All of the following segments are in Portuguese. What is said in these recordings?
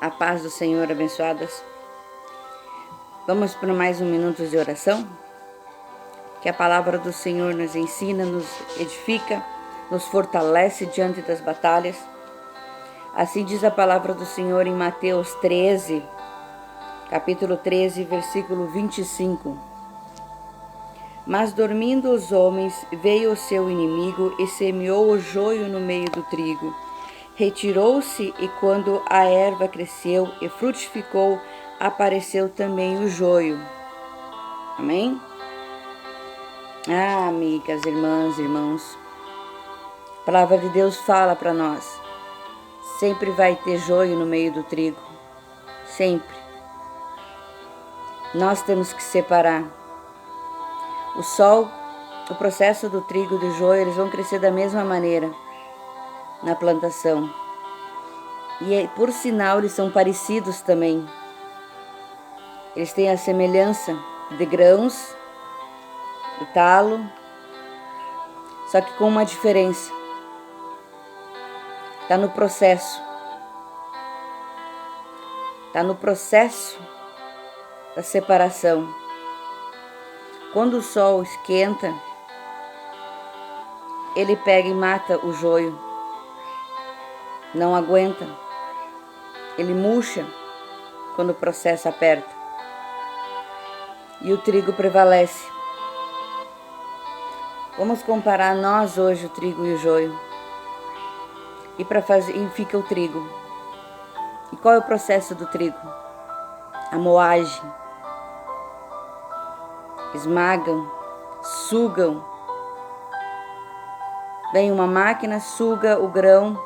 A paz do Senhor, abençoadas. Vamos para mais um minuto de oração? Que a palavra do Senhor nos ensina, nos edifica, nos fortalece diante das batalhas. Assim diz a palavra do Senhor em Mateus 13, capítulo 13, versículo 25. Mas dormindo os homens, veio o seu inimigo e semeou o joio no meio do trigo. Retirou-se e quando a erva cresceu e frutificou, apareceu também o joio. Amém? Amigas, irmãs, irmãos, a palavra de Deus fala para nós. Sempre vai ter joio no meio do trigo. Sempre. Nós temos que separar. O sol, o processo do trigo e do joio, eles vão crescer da mesma maneira na plantação. E por sinal eles são parecidos também. Eles têm a semelhança de grãos, de talo, só que com uma diferença. Está no processo. Está no processo da separação. Quando o sol esquenta, ele pega e mata o joio. Não aguenta. Ele murcha quando o processo aperta. E o trigo prevalece. Vamos comparar nós hoje, o trigo e o joio. E fica o trigo. E qual é o processo do trigo? A moagem. Esmagam, sugam. Vem uma máquina, suga o grão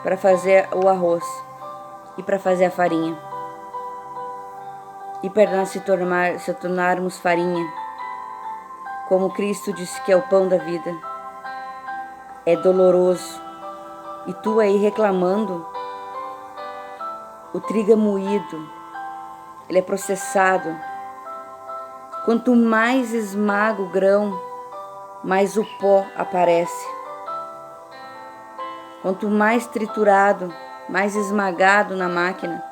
para fazer o arroz e para fazer a farinha. E para nós se tornarmos farinha, como Cristo disse que é o pão da vida. É doloroso. E tu aí reclamando, o trigo é moído, ele é processado. Quanto mais esmaga o grão, mais o pó aparece. Quanto mais triturado, mais esmagado na máquina,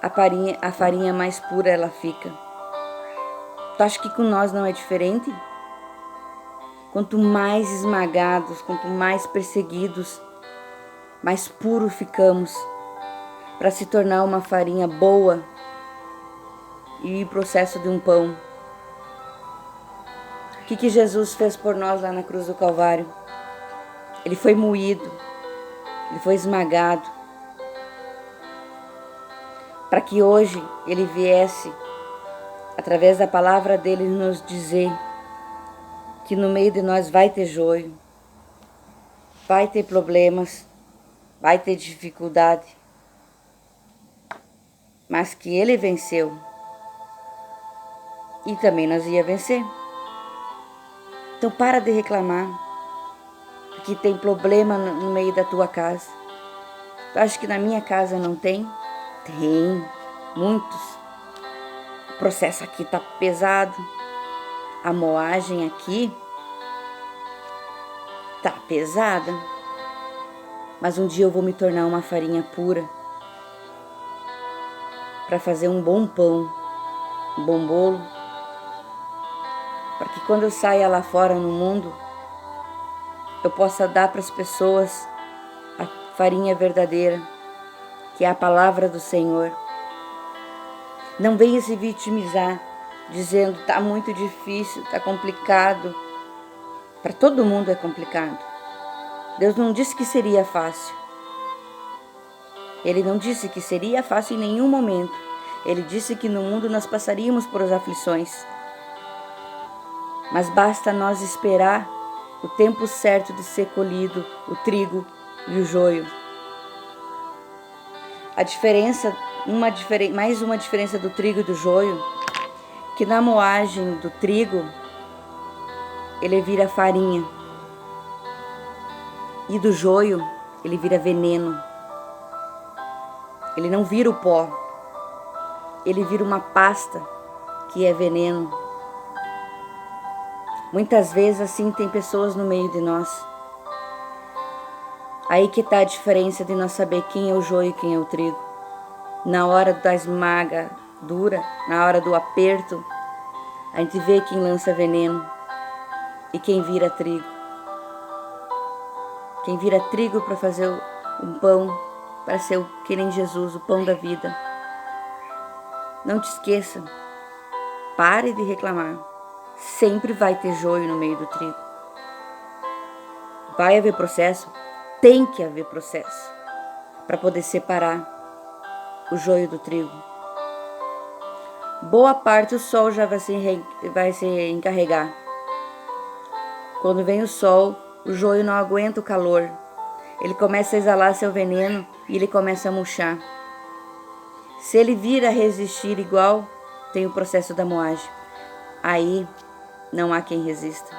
a farinha mais pura ela fica. Tu acha que com nós não é diferente? Quanto mais esmagados, quanto mais perseguidos, mais puro ficamos para se tornar uma farinha boa e o processo de um pão. O que Jesus fez por nós lá na cruz do Calvário? Ele foi moído, ele foi esmagado, para que hoje ele viesse, através da palavra dele, nos dizer que no meio de nós vai ter joio, vai ter problemas, vai ter dificuldade, mas que ele venceu e também nós ia vencer. Então para de reclamar, porque tem problema no meio da tua casa. Tu acha que na minha casa não tem? Tem, muitos. O processo aqui tá pesado. A moagem aqui tá pesada. Mas um dia eu vou me tornar uma farinha pura para fazer um bom pão, um bom bolo, para que quando eu saia lá fora no mundo, eu possa dar para as pessoas a farinha verdadeira, que é a palavra do Senhor. Não venha se vitimizar, dizendo, tá muito difícil, tá complicado. Para todo mundo é complicado. Deus não disse que seria fácil. Ele não disse que seria fácil em nenhum momento. Ele disse que no mundo nós passaríamos por as aflições. Mas basta nós esperar o tempo certo de ser colhido o trigo e o joio. A diferença, mais uma diferença do trigo e do joio, que na moagem do trigo, ele vira farinha. E do joio, ele vira veneno. Ele não vira o pó. Ele vira uma pasta que é veneno. Muitas vezes assim tem pessoas no meio de nós. Aí que está a diferença de nós saber quem é o joio e quem é o trigo. Na hora da esmagadura, na hora do aperto, a gente vê quem lança veneno e quem vira trigo. Quem vira trigo para fazer um pão, para ser que nem Jesus, o pão da vida. Não te esqueça, pare de reclamar. Sempre vai ter joio no meio do trigo. Vai haver processo? Tem que haver processo para poder separar o joio do trigo. Boa parte o sol já vai se encarregar. Quando vem o sol, o joio não aguenta o calor. Ele começa a exalar seu veneno e ele começa a murchar. Se ele vir a resistir igual, tem o processo da moagem. Aí não há quem resista.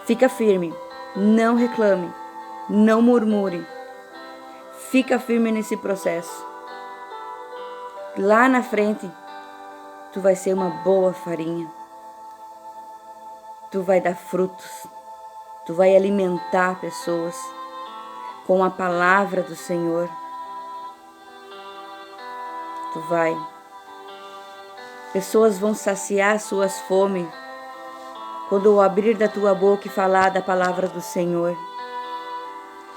Fica firme, não reclame, não murmure. Fica firme nesse processo. Lá na frente, tu vai ser uma boa farinha. Tu vai dar frutos. Tu vai alimentar pessoas com a palavra do Senhor. Tu vai. Pessoas vão saciar suas fomes quando eu abrir da tua boca e falar da palavra do Senhor.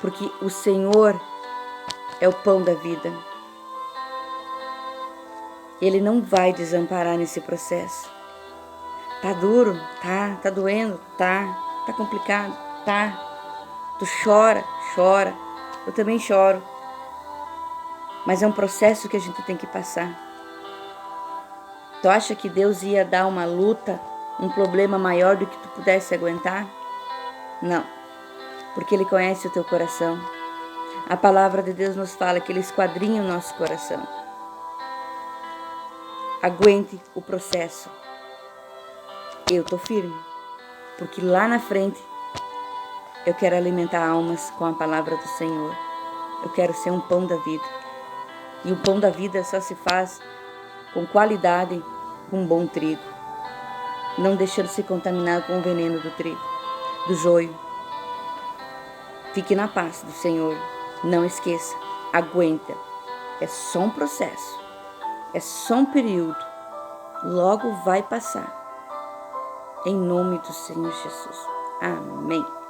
Porque o Senhor é o pão da vida. Ele não vai desamparar nesse processo. Tá duro? Tá. Tá doendo? Tá. Tá complicado? Tá. Tu chora? Chora. Eu também choro. Mas é um processo que a gente tem que passar. Tu acha que Deus ia dar uma luta, um problema maior do que tu pudesse aguentar? Não. Porque Ele conhece o teu coração. A palavra de Deus nos fala que Ele esquadrinha o nosso coração. Aguente o processo. Eu tô firme, porque lá na frente eu quero alimentar almas com a palavra do Senhor. Eu quero ser um pão da vida. E o pão da vida só se faz com qualidade, com bom trigo. Não deixando se contaminar com o veneno do trigo, do joio. Fique na paz do Senhor. Não esqueça, aguenta. É só um processo. É só um período. Logo vai passar. Em nome do Senhor Jesus. Amém.